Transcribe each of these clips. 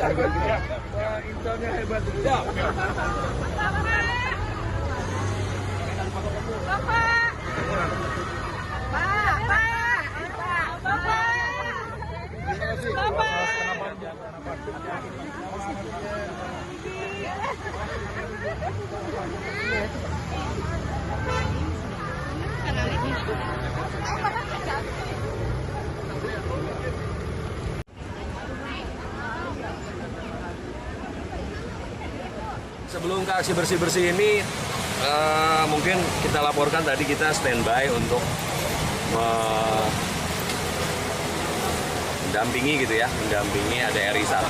Wah, intelnya hebat. Ya. Sebelum ke aksi bersih-bersih ini, mungkin kita laporkan tadi kita standby untuk mendampingi gitu ya, mendampingi ada RI 1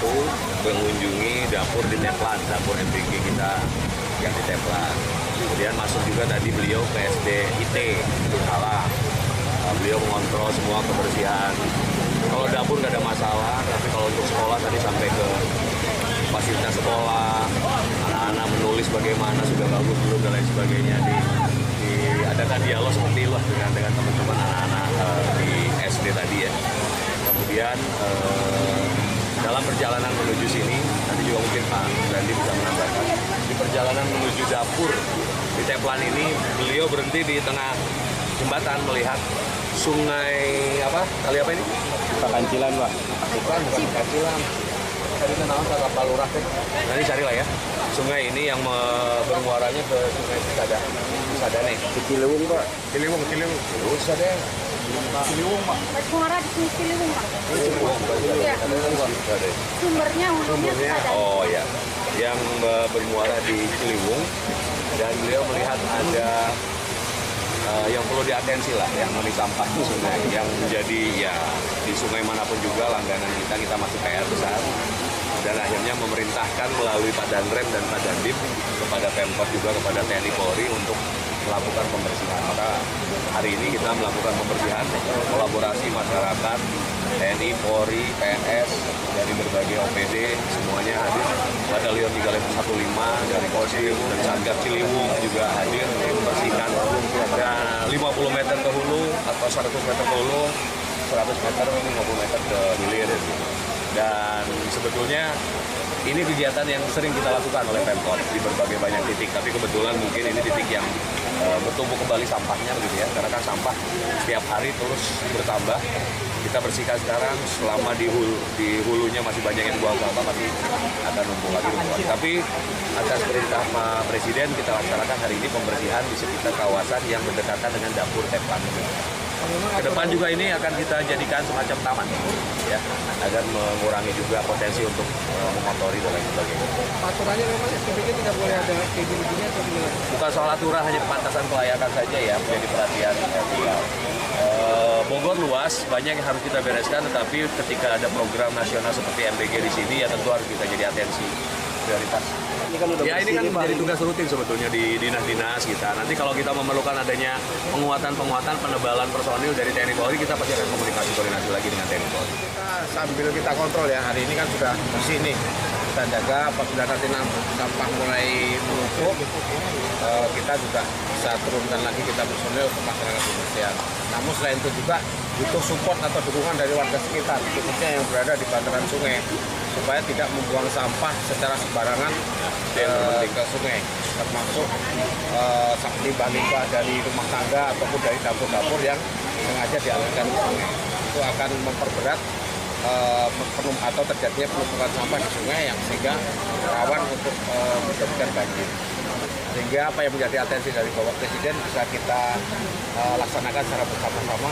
mengunjungi dapur di Teplan, dapur MBG kita yang di Teplan. Kemudian masuk juga tadi beliau ke SD IT Kalah. Beliau mengontrol semua kebersihan. Kalau dapur nggak ada masalah, tapi kalau untuk sekolah tadi sampai ke fasilitas sekolah, anak-anak menulis bagaimana sudah bagus belum dan lain sebagainya, diadakan dialog seperti itu dengan teman-teman anak-anak di SD tadi ya. Kemudian dalam perjalanan menuju sini, nanti juga mungkin Pak Dandi bisa menambahkan, di perjalanan menuju dapur di Teplan ini, beliau berhenti di tengah jembatan melihat sungai apa? Kali apa ini? Kancilan, Pak. Bukan Kancilan. Tadi kenalan ke kapal lurah deh. Nanti carilah ya. Sungai ini yang bermuaranya ke Sungai Cisadane. Ciliwung, Pak. Ciliwung. Cisadane. Ciliwung, Pak. Bermuara di sini Ciliwung, Pak. Ciliwung. Iya. Sumbernya Cisadane. Oh ya. Yang bermuara di Ciliwung dan beliau melihat ada yang perlu diatensi lah, yang menjadi sampah di sungai, yang menjadi ya di sungai manapun juga langganan kita masih PR besar. Dan akhirnya memerintahkan melalui Pak Danrem dan Pak Dandim kepada Pemkot juga kepada TNI Polri untuk melakukan pembersihan. Maka hari ini kita melakukan pembersihan, kolaborasi masyarakat, TNI, Polri, PNS, dari berbagai OPD, semuanya hadir. Batalion 3515 dari Kodim dan Satgas Ciliwung juga hadir membersihkan. Dan 50 meter ke hulu atau 100 meter ke hulu, 100 meter, 50 meter ke hilir. Dan sebetulnya ini kegiatan yang sering kita lakukan oleh Pemkot di berbagai banyak titik, tapi kebetulan mungkin ini titik yang bertumbuh kembali sampahnya gitu ya, karena kan sampah setiap hari terus bertambah. Kita bersihkan sekarang, selama di hulunya masih banyak yang buang sampah, masih akan numpuk lagi. Tapi atas perintah Pak Presiden kita laksanakan hari ini pembersihan di sekitar kawasan yang berdekatan dengan dapur Teplan. Ke depan juga ini akan kita jadikan semacam taman, ya, agar mengurangi juga potensi untuk mengotori dan lain sebagainya. Aturannya memang SPBG tidak boleh ada kayak gini atau gimana? Bukan soal aturan, hanya kepantasan kelayakan saja ya, menjadi perhatian RTL. Bogor luas, banyak yang harus kita bereskan, tetapi ketika ada program nasional seperti MBG di sini, ya tentu harus kita jadi atensi prioritas. Ini kan menjadi tugas rutin sebetulnya di dinas-dinas kita. Nanti kalau kita memerlukan adanya penguatan, penebalan personil dari TNI Polri, kita pasti akan koordinasi lagi dengan TNI Polri. Sambil kita kontrol ya, hari ini kan sudah bersih nih. Kita jaga apabila nanti sampah mulai menumpuk, kita juga bisa turunkan lagi kita personil untuk masyarakat pembersihan. Namun selain itu juga butuh support atau dukungan dari warga sekitar, khususnya yang berada di bantaran sungai, supaya tidak membuang sampah secara sembarangan ke sungai, termasuk limbah-limbah dari rumah tangga ataupun dari dapur-dapur yang sengaja dialirkan ke sungai. Itu akan memperberat atau terjadinya penumpukan sampah di sungai yang sehingga rawan untuk menyebabkan banjir. Sehingga apa yang menjadi atensi dari Bapak Presiden bisa kita laksanakan secara bersama-sama.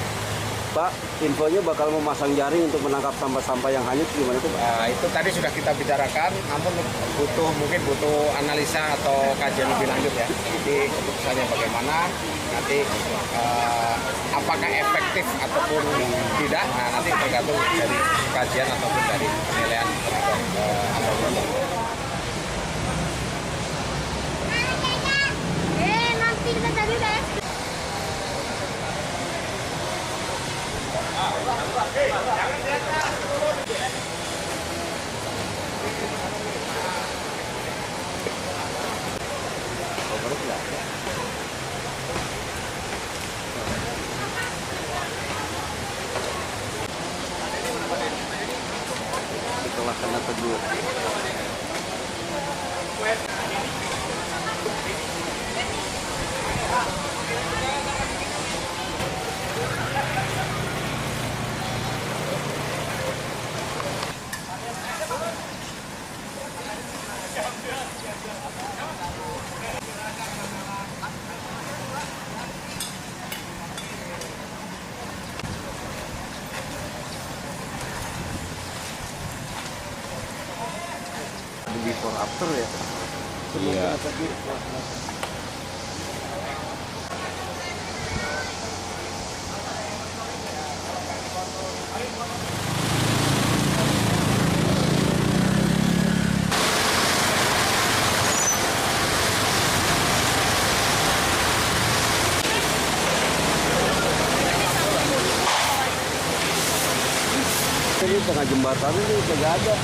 Pak, infonya bakal memasang jaring untuk menangkap sampah-sampah yang hanyut gimana itu? Itu tadi sudah kita bicarakan, namun mungkin butuh analisa atau kajian lebih lanjut ya. Jadi keputusannya bagaimana, nanti apakah efektif ataupun tidak, nah nanti tergantung dari kajian ataupun dari penilaian Nanti kita cari deh. kena tegur. Before after ya. Iya. Tadi ini tengah jembatan ini kagak ada.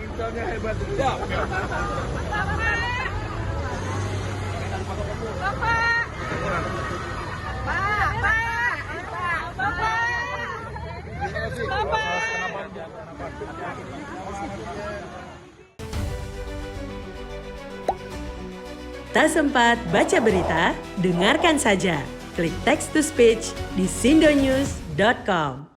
Intelnya hebat. Tak sempat baca berita? Dengarkan saja. Klik text to speech di sindonews.com.